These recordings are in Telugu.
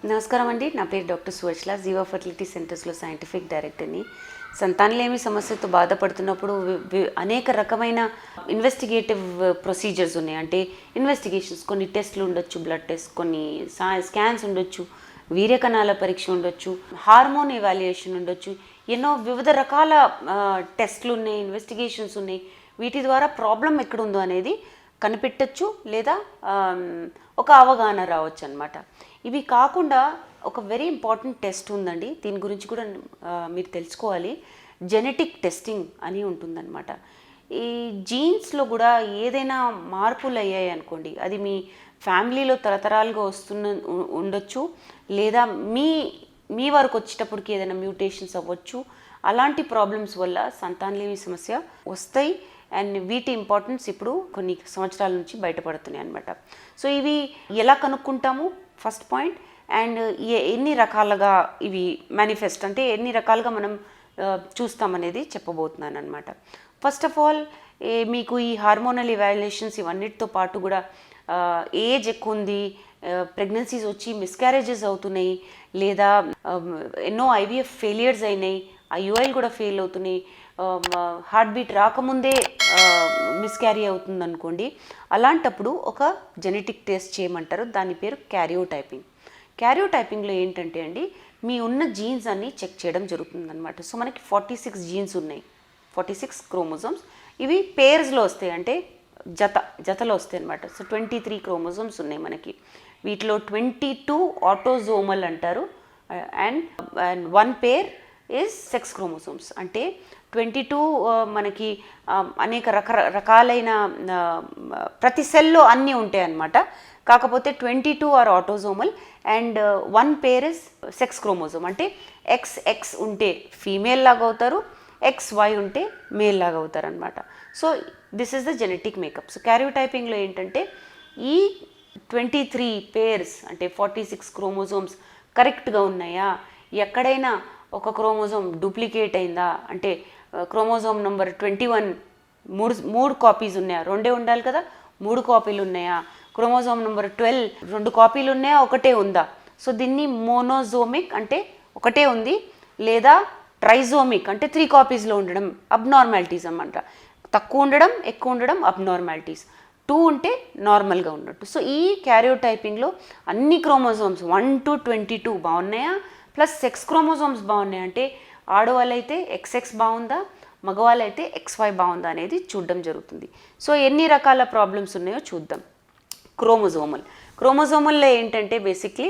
నమస్కారం అండి. నా పేరు డాక్టర్ సువర్చల, జీవా ఫర్టిలిటీ సెంటర్స్లో సైంటిఫిక్ డైరెక్టర్ని. సంతానలేమి సమస్యతో బాధపడుతున్నప్పుడు అనేక రకమైన ఇన్వెస్టిగేటివ్ ప్రొసీజర్స్ ఉన్నాయి. అంటే ఇన్వెస్టిగేషన్స్, కొన్ని టెస్ట్లు ఉండొచ్చు, బ్లడ్ టెస్ట్, కొన్ని స్కాన్స్ ఉండొచ్చు, వీర్యకణాల పరీక్ష ఉండొచ్చు, హార్మోన్ ఎవాల్యుయేషన్ ఉండొచ్చు. ఎన్నో వివిధ రకాల టెస్ట్లు ఉన్నాయి, ఇన్వెస్టిగేషన్స్ ఉన్నాయి. వీటి ద్వారా ప్రాబ్లం ఎక్కడుందో అనేది కనిపెట్టచ్చు, లేదా ఒక అవగాహన రావచ్చు అనమాట. ఇవి కాకుండా ఒక వెరీ ఇంపార్టెంట్ టెస్ట్ ఉందండి, దీని గురించి కూడా మీరు తెలుసుకోవాలి. జెనెటిక్ టెస్టింగ్ అని ఉంటుందన్నమాట. ఈ జీన్స్లో కూడా ఏదైనా మార్పులు అయ్యాయి అనుకోండి, అది మీ ఫ్యామిలీలో తరతరాలుగా ఉండొచ్చు, లేదా మీ వరకు వచ్చేటప్పటికి ఏదైనా మ్యూటేషన్స్ అవ్వచ్చు. అలాంటి ప్రాబ్లమ్స్ వల్ల సంతానలేమి సమస్య వస్తాయి. అండ్ వీటి ఇంపార్టెన్స్ ఇప్పుడు కొన్ని సంవత్సరాల నుంచి బయటపడుతున్నాయి అనమాట. సో ఇవి ఎలా కనుక్కుంటాము ఫస్ట్ పాయింట్, అండ్ ఎన్ని రకాలుగా ఇవి మేనిఫెస్ట్, అంటే ఎన్ని రకాలుగా మనం చూస్తామనేది చెప్పబోతున్నాను అనమాట. ఫస్ట్ ఆఫ్ ఆల్, మీకు ఈ హార్మోనల్ ఇవాల్యుయేషన్స్ ఇవన్నిటితో పాటు కూడా ఏజ్ ఎక్కువ ఉంది, ప్రెగ్నెన్సీస్ వచ్చి మిస్క్యారేజెస్ అవుతున్నాయి, లేదా ఎన్నో ఐవీఎఫ్ ఫెయిలియర్స్ అయినాయి, ఐయుఐలు కూడా ఫెయిల్ అవుతున్నాయి, హార్ట్ బీట్ రాకముందే మిస్క్యారీ అవుతుంది అనుకోండి. అలాంటప్పుడు ఒక జెనెటిక్ టెస్ట్ చేయమంటారు, దాని పేరు క్యారియోటైపింగ్. క్యారియోటైపింగ్లో ఏంటంటే అండి, మీ ఉన్న జీన్స్ అన్నీ చెక్ చేయడం జరుగుతుందన్నమాట. సో మనకి 46 జీన్స్ ఉన్నాయి, 46 క్రోమోజోమ్స్. ఇవి పేర్స్లో వస్తాయి, అంటే జతలో వస్తాయి అనమాట. సో 23 క్రోమోజోమ్స్ ఉన్నాయి మనకి. వీటిలో 22 ఆటోజోమల్ అంటారు, and 1 pair is sex chromosomes. అంటే 22 మనకి అనేక రకాలైన ప్రతి సెల్లో అన్నీ ఉంటాయి అన్నమాట. కాకపోతే 22 are autosomal and 1 pair is sex chromosome. అంటే XX ఉంటే ఫీమేల్ లాగా అవుతారు, XY ఉంటే మేల్ లాగా అవుతారు అనమాట. So this is the genetic makeup. సో క్యారియోటైపింగ్లో ఏంటంటే ఈ 23 పేర్స్ అంటే 46 క్రోమోజోమ్స్ కరెక్ట్గా ఉన్నాయా, ఎక్కడైనా ఒక క్రోమోజోమ్ డూప్లికేట్ అయిందా, అంటే క్రోమోజోమ్ నెంబర్ 21 మూడు కాపీస్ ఉన్నాయా, 2 ఉండాలి కదా, 3 కాపీలు ఉన్నాయా, క్రోమోజోమ్ నెంబర్ 12 2 కాపీలు ఉన్నాయా, ఒకటే ఉందా. సో దీన్ని మోనోజోమిక్ అంటే ఒకటే ఉంది, లేదా ట్రైజోమిక్ అంటే 3 కాపీస్లో ఉండడం అబ్నార్మాలిటీస్ అన్నమాట. తక్కువ ఉండడం, ఎక్కువ ఉండడం అబ్నార్మాలిటీస్. 2 ఉంటే నార్మల్గా ఉన్నట్టు. సో ఈ క్యారియోటైపింగ్లో అన్ని క్రోమోజోమ్స్ 1 to 22 బాగున్నాయా, ప్లస్ సెక్స్ క్రోమోజోమ్స్ బాగున్నాయి, అంటే ఆడవాళ్ళైతే XX బాగుందా, మగవాళ్ళైతే XY బాగుందా అనేది చూడడం జరుగుతుంది. సో ఎన్ని రకాల ప్రాబ్లమ్స్ ఉన్నాయో చూద్దాం. క్రోమోజోమల్లో ఏంటంటే బేసిక్లీ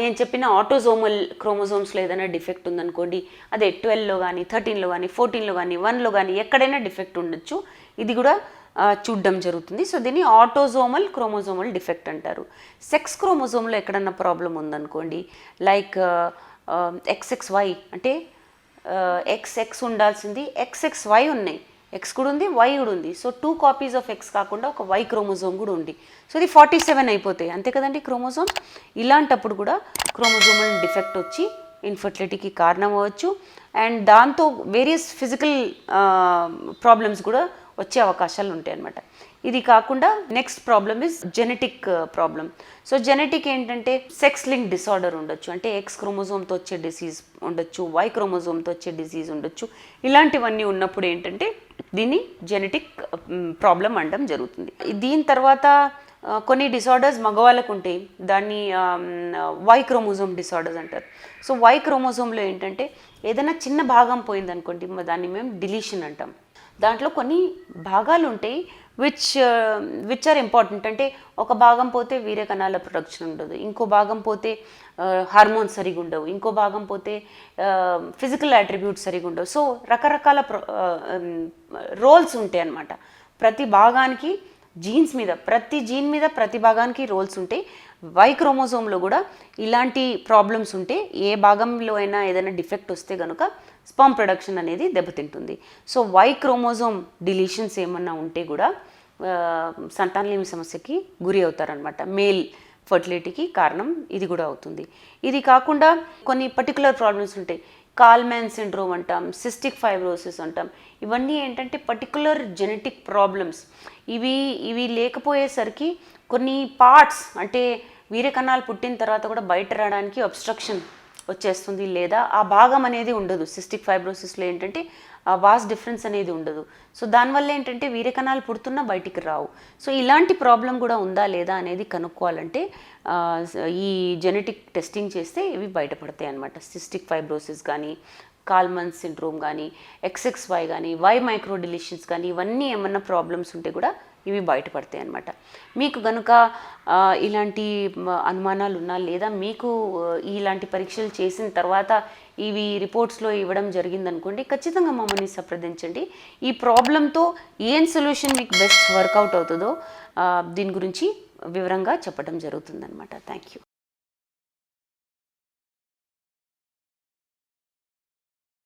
నేను చెప్పిన ఆటోజోమల్ క్రోమోజోమ్స్లో ఏదైనా డిఫెక్ట్ ఉందనుకోండి, అదే 12లో కానీ 13లో కానీ 14లో కానీ 1లో కానీ ఎక్కడైనా డిఫెక్ట్ ఉండొచ్చు. ఇది కూడా చూడడం జరుగుతుంది. సో దీన్ని ఆటోజోమల్ క్రోమోజోమల్ డిఫెక్ట్ అంటారు. సెక్స్ క్రోమోజోమ్లో ఎక్కడన్నా ప్రాబ్లం ఉందనుకోండి, లైక్ XXY అంటే XX ఉండాల్సింది XXY ఉన్నాయి, X కూడా ఉంది, Y కూడా ఉంది. సో 2 కాపీస్ ఆఫ్ X కాకుండా ఒక Y క్రోమోజోమ్ కూడా ఉంది. సో ఇది 47 అయిపోతాయి, అంతే కదండి క్రోమోజోమ్. ఇలాంటప్పుడు కూడా క్రోమోజోమల్ డిఫెక్ట్ వచ్చి ఇన్ఫర్టిలిటీకి కారణం అవ్వచ్చు, అండ్ దాంతో వేరియస్ ఫిజికల్ ప్రాబ్లమ్స్ కూడా వచ్చే అవకాశాలు ఉంటాయి అన్నమాట. ఇది కాకుండా next problem is genetic problem. So genetic ఏంటంటే సెక్స్ లింక్ డిసార్డర్ ఉండొచ్చు, అంటే X క్రోమోజోమ్తో వచ్చే డిసీజ్ ఉండొచ్చు, Y క్రోమోజోమ్తో వచ్చే డిసీజ్ ఉండొచ్చు. ఇలాంటివన్నీ ఉన్నప్పుడు ఏంటంటే దీన్ని జెనెటిక్ ప్రాబ్లం అనడం జరుగుతుంది. దీని తర్వాత కొన్ని డిసార్డర్స్ మగవాళ్ళకు ఉంటాయి, దాన్ని Y క్రోమోజోమ్ డిసార్డర్స్ అంటారు. సో Y క్రోమోజోమ్లో ఏంటంటే ఏదైనా చిన్న భాగం పోయిందనుకోండి, దాన్ని మేము డిలీషన్ అంటాం. దాంట్లో కొన్ని భాగాలు ఉంటాయి విచ్ ఆర్ ఇంపార్టెంట్. అంటే ఒక భాగం పోతే వీర్యకణాల ప్రొడక్షన్ ఉండదు, ఇంకో భాగం పోతే హార్మోన్స్ సరిగా ఉండవు, ఇంకో భాగం పోతే ఫిజికల్ అట్రిబ్యూట్స్ సరిగా ఉండవు. సో రకరకాల రోల్స్ ఉంటాయి అన్నమాట. ప్రతి భాగానికి జీన్స్ మీద, ప్రతి జీన్ మీద ప్రతి భాగానికి రోల్స్ ఉంటాయి. Y క్రోమోజోమ్లో కూడా ఇలాంటి ప్రాబ్లమ్స్ ఉంటే, ఏ భాగంలో అయినా ఏదైనా డిఫెక్ట్ వస్తే కనుక స్పర్మ్ ప్రొడక్షన్ అనేది దెబ్బతింటుంది. సో Y క్రోమోజోమ్ డిలీషన్స్ ఏమన్నా ఉంటే కూడా సంతానలేమి సమస్యకి గురి అవుతారనమాట. మేల్ ఫర్టిలిటీకి కారణం ఇది కూడా అవుతుంది. ఇది కాకుండా కొన్ని పర్టికులర్ ప్రాబ్లమ్స్ ఉంటాయి, కాల్మెన్ సిండ్రోమ్ అంటాం, సిస్టిక్ ఫైబ్రోసిస్ అంటాం. ఇవన్నీ ఏంటంటే పర్టికులర్ జెనెటిక్ ప్రాబ్లమ్స్. ఇవి లేకపోయేసరికి కొన్ని పార్ట్స్, అంటే వీర్య కణాలు పుట్టిన తర్వాత కూడా బయట రావడానికి అబ్స్ట్రక్షన్ వచ్చేస్తుంది, లేదా ఆ భాగం అనేది ఉండదు. సిస్టిక్ ఫైబ్రోసిస్లో ఏంటంటే ఆ వాస్ డిఫరెన్స్ అనేది ఉండదు. సో దానివల్ల ఏంటంటే వీర్య కణాలు పుడుతున్నా బయటికి రావు. సో ఇలాంటి ప్రాబ్లం కూడా ఉందా లేదా అనేది కనుక్కోవాలంటే ఈ జెనెటిక్ టెస్టింగ్ చేస్తే ఇవి బయటపడతాయి అన్నమాట. సిస్టిక్ ఫైబ్రోసిస్ కానీ, కాల్మన్ సిండ్రోమ్ కానీ, XXY కానీ, వై మైక్రో డిలీషన్స్ కానీ, ఇవన్నీ ఏమన్నా ప్రాబ్లమ్స్ ఉంటే కూడా ఇవి బయటపడతాయి అన్నమాట. మీకు కనుక ఇలాంటి అనుమానాలు ఉన్నా, లేదా మీకు ఇలాంటి పరీక్షలు చేసిన తర్వాత ఇవి రిపోర్ట్స్లో ఇవ్వడం జరిగిందనుకోండి, ఖచ్చితంగా మమ్మల్ని సంప్రదించండి. ఈ ప్రాబ్లంతో ఏం సొల్యూషన్ మీకు బెస్ట్ వర్కౌట్ అవుతుందో దీని గురించి వివరంగా చెప్పడం జరుగుతుందన్నమాట. Thank you.